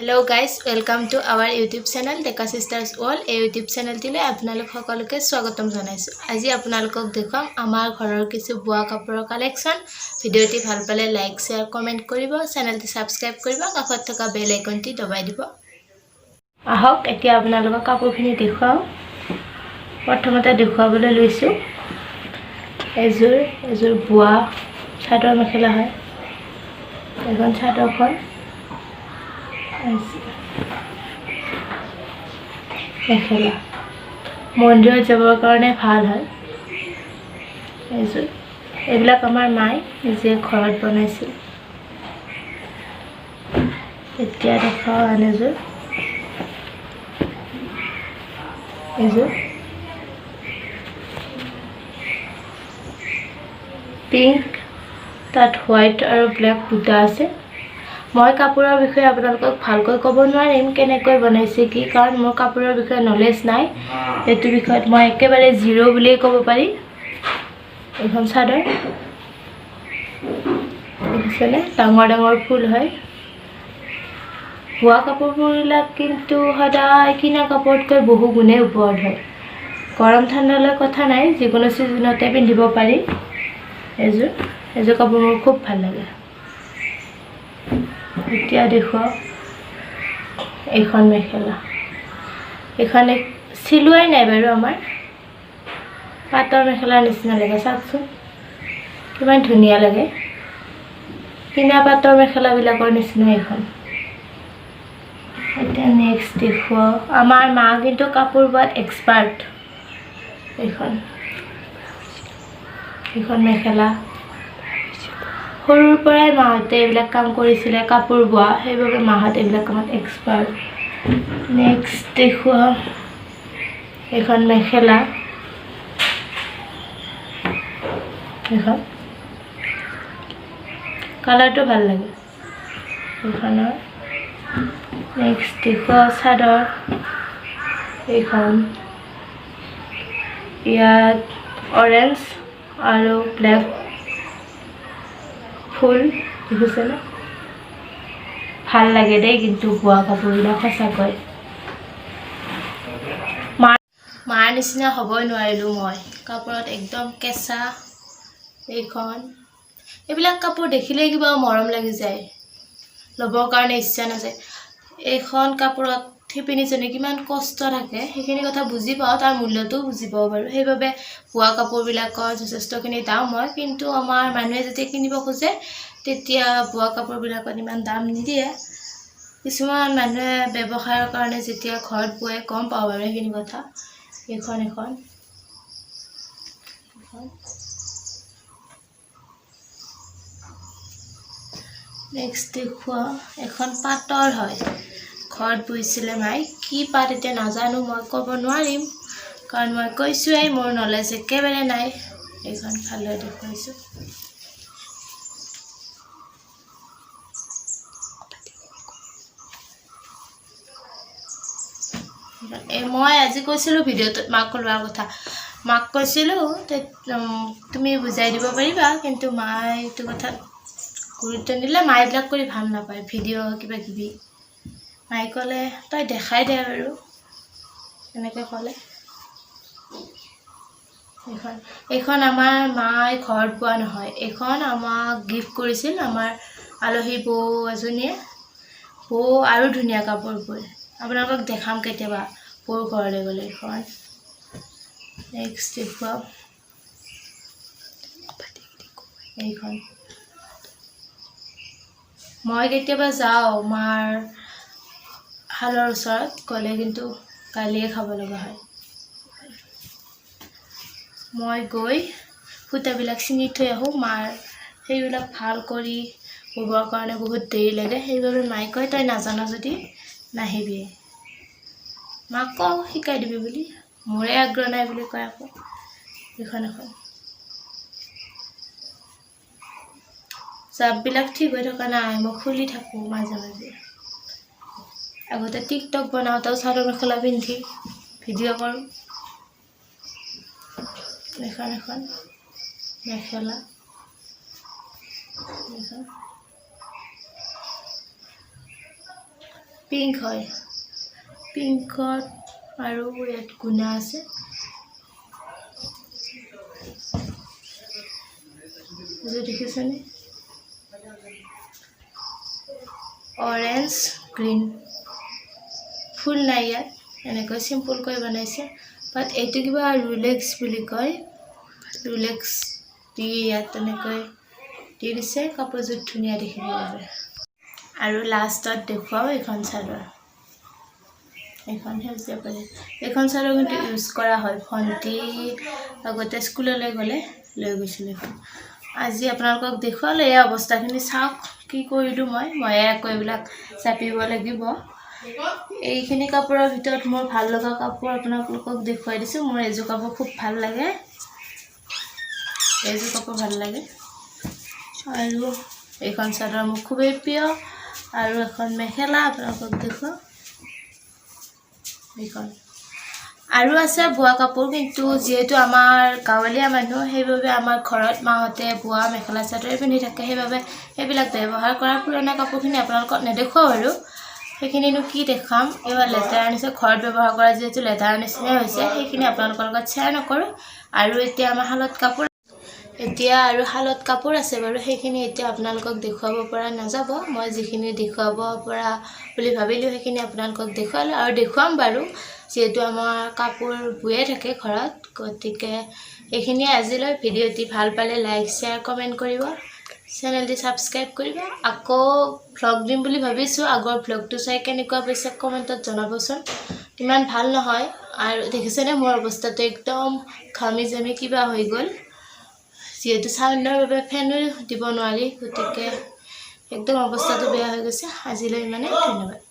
Hello guys, welcome to our YouTube channel Deka Sisters World. এই YouTube চেনেলটিলৈ আপোনালোক সকলোকে স্বাগতম জনাইছো। আজি আপোনালোকক দেখাম আমাৰ ঘৰৰ কিছু বোৱা কাপোৰৰ কালেকচন। ভিডিওটি ভাল পালে লাইক, শেয়াৰ, কমেন্ট কৰিব, চেনেলটি সাবস্ক্ৰাইব কৰিব, কাষত থকা বেল আইকনটি দবাই দিব। আহক এতিয়া আপোনালোকক কাপোৰখিনি দেখাও। প্ৰথমতে দেখাবলৈ লৈছো এজোৰ বোৱা চাদৰ মেখেলা হয়। এখন চাদৰখন মেখেলা মন্দিৰত যাবৰ কাৰণে ভাল হয়। এইবিলাক আমাৰ মাই নিজে ঘৰত বনাইছিল। এতিয়া দেখাও আনযোৰ পিংক, তাত হোৱাইট আৰু ব্লেক বুটা আছে। মই কাপোৰৰ বিষয়ে আপোনালোকক ভালকৈ ক'ব নোৱাৰিম কেনেকৈ বনাইছে কি, কাৰণ মোৰ কাপোৰৰ বিষয়ে নলেজ নাই। এইটো বিষয়ত মই একেবাৰে জিৰো বুলিয়ে ক'ব পাৰি। এখন চাদৰ দেখিছেনে, ডাঙৰ ডাঙৰ ফুল হয়। বোৱা কাপোৰবিলাক কিন্তু সদায় কিনা কাপোৰতকৈ বহু গুণে ওপৰত হয়। গৰম ঠাণ্ডালৈ কথা নাই, যিকোনো ছিজনতে পিন্ধিব পাৰি। এযোৰ কাপোৰ মোৰ খুব ভাল লাগে। এতিয়া দেখুৱা এইখন মেখেলা। এইখন চিলোৱাই নাই বাৰু, আমাৰ পাটৰ মেখেলাৰ নিচিনা লাগে। চাওকচোন কিমান ধুনীয়া লাগে, কিনা পাটৰ মেখেলাবিলাকৰ নিচিনা এইখন। এতিয়া নেক্সট দেখুৱা, আমাৰ মা কিন্তু কাপোৰ বোৱাত এক্সপাৰ্ট। এইখন মেখেলা সৰুৰ পৰাই মাহঁতে এইবিলাক কাম কৰিছিলে, কাপোৰ বোৱা, সেইবাবে মাহঁতে এইবিলাক কামত এক্সপাৰ্ট। নেক্সট দেখুৱা এইখন মেখেলা। এইখন কালাৰটো ভাল লাগে এইখনৰ। নেক্সট দেখুৱা চাদৰ। এইখন ইয়াত অৰেঞ্জ আৰু ব্লেক ফুল দেখিছেনে, ভাল লাগে দেই কিন্তু বোৱা কাপোৰবিলাক সঁচাকৈ। মাৰ নিচিনা হ'বই নোৱাৰিলোঁ মই কাপোৰত, একদম কেঁচা। এইবিলাক কাপোৰ দেখিলেই কিবা মৰম লাগি যায়, ল'বৰ কাৰণে ইচ্ছা নাযায়। এইখন কাপোৰত শিপিনীজনী কিমান কষ্ট থাকে সেইখিনি কথা বুজি পাওঁ, তাৰ মূল্যটোও বুজি পাওঁ বাৰু। সেইবাবে বোৱা কাপোৰবিলাকৰ যথেষ্টখিনি দাম হয়, কিন্তু আমাৰ মানুহে যেতিয়া কিনিব খোজে তেতিয়া বোৱা কাপোৰবিলাকত ইমান দাম নিদিয়ে। কিছুমান মানুহে ব্যৱসায়ৰ কাৰণে যেতিয়া ঘৰত বোৱে গম পাওঁ বাৰু সেইখিনি কথা। এখন নেক্সট দেখুৱা এখন পাটৰ হয়, ঘৰত বৈছিলে মাই। কি পাট এতিয়া নাজানো, মই ক'ব নোৱাৰিম, কাৰণ মই কৈছোঁৱেই মোৰ নলেজ একেবাৰে নাই। এইখন ভালদৰে দেখুৱাইছোঁ। মই আজি কৈছিলোঁ ভিডিঅ'টোত মাক লোৱাৰ কথা, মাক কৈছিলোঁ তুমি বুজাই দিব পাৰিবা, কিন্তু মায়ে এইটো কথাত গুৰুত্ব নিদিলে। মায়ে এইবিলাক কৰি ভাল নাপায়, ভিডিঅ' কিবা কিবি। মায়ে ক'লে তই দেখাই দে বাৰু, এনেকৈ ক'লে। এইখন আমাৰ মায়ে ঘৰত বোৱা নহয়, এইখন আমাক গিফ্ট কৰিছিল আমাৰ আলহী বৌ এজনীয়ে। বৌ আৰু ধুনীয়া কাপোৰ বয়, আপোনালোকক দেখাম কেতিয়াবা বৌৰ ঘৰলৈ গ'লে। এইখন নেক্সট দেখুৱাওক এইখন। মই কেতিয়াবা যাওঁ মাৰ শালৰ ওচৰত, গ'লে কিন্তু গালিয়ে খাব লগা হয়। মই গৈ সূতাবিলাক ছিঙি থৈ আহোঁ, মাৰ সেইবিলাক ভাল কৰি ববৰ কাৰণে বহুত দেৰি লাগে। সেইবাবে মায়ে কয় তই নাজানা যদি নাহিবি। মাক কওঁ শিকাই দিবি বুলি, মোৰে আগ্ৰহ নাই বুলি কয় আকৌ। এখন জাপবিলাক ঠিক হৈ থকা নাই, মই খুলি থাকোঁ মাজে মাজে। আগতে টিকটক বনাওঁতেও চাদৰ মেখেলা পিন্ধি ভিডিঅ' কৰোঁ। এখন মেখেলা। পিংক হয় পিংকত আৰু ইয়াত গুণা আছে দেখিছেনে অৰেঞ্জ গ্ৰীণ ফুল নাই ইয়াত এনেকৈ চিম্পলকৈ বনাইছে বাট এইটো কিবা ৰুলেক্স বুলি কয় ৰুলেক্স দি ইয়াত এনেকৈ দি দিছে কাপোৰযোৰ ধুনীয়া দেখিব বাবে আৰু লাষ্টত দেখুৱাও এখন চাদৰ এখন সেউজীয়া পাৰি এখন চাদৰ কিন্তু ইউজ কৰা হয় ভণ্টি আগতে স্কুললৈ গ'লে লৈ গৈছিল এখন আজি আপোনালোকক দেখুৱালে এই অৱস্থাখিনি চাওক কি কৰিলোঁ মই আকৌ এইবিলাক চাপিব লাগিব এইখিনি কাপোৰৰ ভিতৰত মোৰ ভাল লগা কাপোৰ আপোনালোকক দেখুৱাই দিছোঁ মোৰ এইযোৰ কাপোৰ খুব ভাল লাগে এইযোৰ কাপোৰ ভাল লাগে আৰু এইখন চাদৰ মোৰ খুবেই প্ৰিয় আৰু এখন মেখেলা আপোনালোকক দেখুৱাওঁ এইখন আৰু আছে বোৱা কাপোৰ কিন্তু যেহেতু আমাৰ গাঁৱলীয়া মানুহ সেইবাবে আমাৰ ঘৰত মাহঁতে বোৱা মেখেলা চাদৰ পিন্ধি থাকে সেইবাবে সেইবিলাক ব্যৱহাৰ কৰা পুৰণা কাপোৰখিনি আপোনালোকক নেদেখুৱাওঁ আৰু সেইখিনিনো কি দেখাম এইবাৰ লেতেৰা নিচিনা ঘৰত ব্যৱহাৰ কৰা যিহেতু লেতেৰা নিচিনাই হৈছে সেইখিনি আপোনালোকৰ লগত শ্বেয়াৰ নকৰোঁ আৰু এতিয়া আমাৰ শালত কাপোৰ আছে বাৰু সেইখিনি এতিয়া আপোনালোকক দেখুৱাব পৰা নাযাব মই যিখিনি দেখুৱাব পৰা বুলি ভাবিলোঁ সেইখিনি আপোনালোকক দেখুৱালোঁ আৰু দেখুৱাম বাৰু যেহেতু আমাৰ কাপোৰ বয়ে থাকে ঘৰত গতিকে এইখিনিয়ে আজিলৈ ভিডিঅ'টি ভাল পালে লাইক শ্বেয়াৰ কমেণ্ট কৰিব চেনেলটি ছাবস্ক্ৰাইব কৰিব আকৌ ভ্লগ দিম বুলি ভাবিছোঁ আগৰ ভ্লগটো চাই কেনেকুৱা পাইছে কমেণ্টত জনাবচোন ইমান ভাল নহয় আৰু দেখিছেনে মোৰ অৱস্থাটো একদম ঘামি জামি কিবা হৈ গ'ল যেহেতু চাউণ্ডৰ বাবে ফেনো দিব নোৱাৰি গতিকে একদম অৱস্থাটো বেয়া হৈ গৈছে আজিলৈ ইমানে ধন্যবাদ